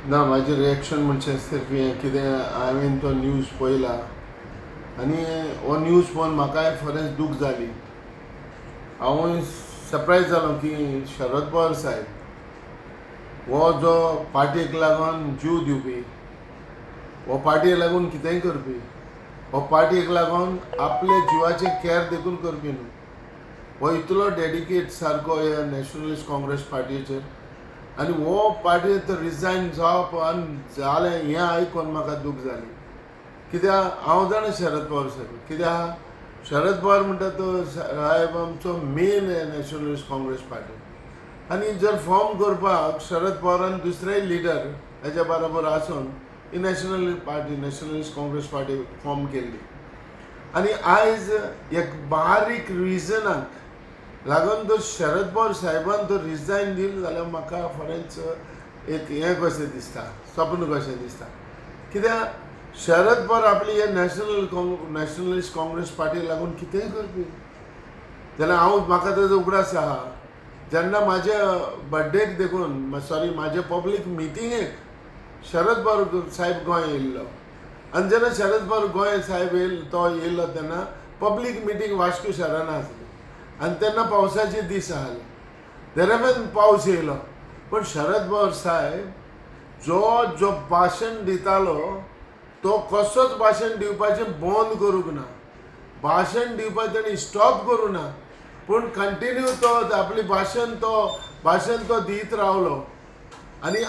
ना माझे रिएक्शन म्हणजे सिर्फ कितें हांवें तो न्यूज पळयला आनी हो न्यूज पळोवन म्हाकाय खरेंच दूख जाली. हांव सरप्रायज जालो की शरद पवार साहेब हो जो पार्टीक लागून जीव दिवपी, हो पार्टीक लागून कितेंय करपी, हो पार्टीक लागून आपले जिवाचे कॅर देखून करपी न्हू, हो इतलो डेडिकेट सारको ह्या नॅशनलिस्ट काँग्रेस पार्टीचेर. आनी हो पार्टीत रिजायन जावप आनी जालें हें आयकून म्हाका दूख जाली. कित्याक हांव जाणा शरद पवार साहेब कित्याक शरद पवार म्हणटा तो साहेब आमचो मेन नॅशनलिस्ट काँग्रेस पार्टी. आनी जर फॉर्म करपाक शरद पवारान दुसरेय लिडर हेच्या बरोबर आसून ही national party nationalist Congress party form केल्ली. आनी आयज एक बारीक रिजनाक लागून तो शरद पवार साहेबान तो रिजायन दिलो जाल्यार म्हाका खरेंच एक हें कशें दिसता, स्वप्न कशें दिसता. कित्याक शरद पवार आपली हे नॅशनलिस्ट काँग्रेस पार्टीक लागून कितेंय करपी जाल्यार म्हाका तेजो उगडास आहा. जेन्ना म्हाज्या बर्थडेक देखून सॉरी म्हाज्या पब्लीक मिटिंगेक शरद पवार साहेब गोंय येयल्लो आनी जेन्ना शरद पवार गोंय साहेब तो येयल्लो तेन्ना पब्लीक मिटींग वास्को शहरान आसली आनी तेन्ना पावसाचे दीस आहले. दरेफान पावस येयलो पण शरद पवार साहेब जो भाशण दितालो तो कसोच भाशण दिवपाचें बंद करूंक ना. भाशण दिवपाचें ताणें स्टॉप करूं ना पूण कंटिन्यू तो आपली भाशण तो दीत रावलो. आनी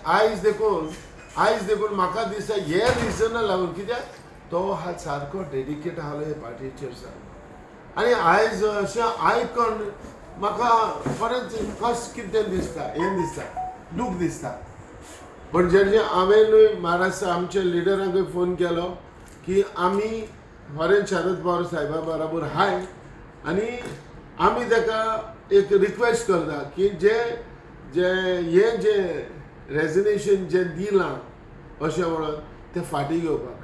आयज देखून म्हाका दिसता हे रिजना लागून कित्याक तो हा सारको डेडिकेट आहलो हे पार्टीचेर सारको. आनी आयज अशें आयकून म्हाका खरेंच कशें कितें दिसता हें दिसता दूख दिसता. पण जेन्ना हांवेंनूय महाराष्ट्र आमच्या लिडरांकूय फोन केलो की आमी खरेंच शरद पवार साहेबा बरोबर हाय आनी आमी ताका एक रिक्वेस्ट करता की जे रेजिग्नेशन जे दिलां अशें म्हणून तें फाटीं घेवपाक.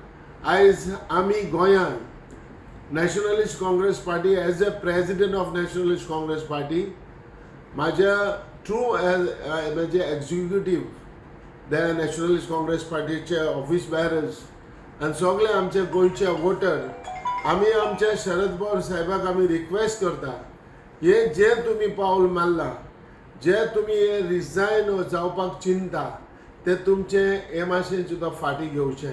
आयज आमी गोंयांत nationalist Congress party as a president of nationalist Congress party म्हाज्या थ्रू म्हणजे एक्झिक्युटीव त्या नॅशनलिस्ट काँग्रेस पार्टीचे ऑफिस बॅरर्स आनी सगळे आमचे गोंयचे वोटर आमी आमच्या शरद पवार साहेबाक आमी रिक्वेस्ट करता हे जे तुमी पावल मारला, जे तुमी रिजायन जावपाक चिंता ते तुमचे हे मातशें सुद्दां फाटीं घेवचें.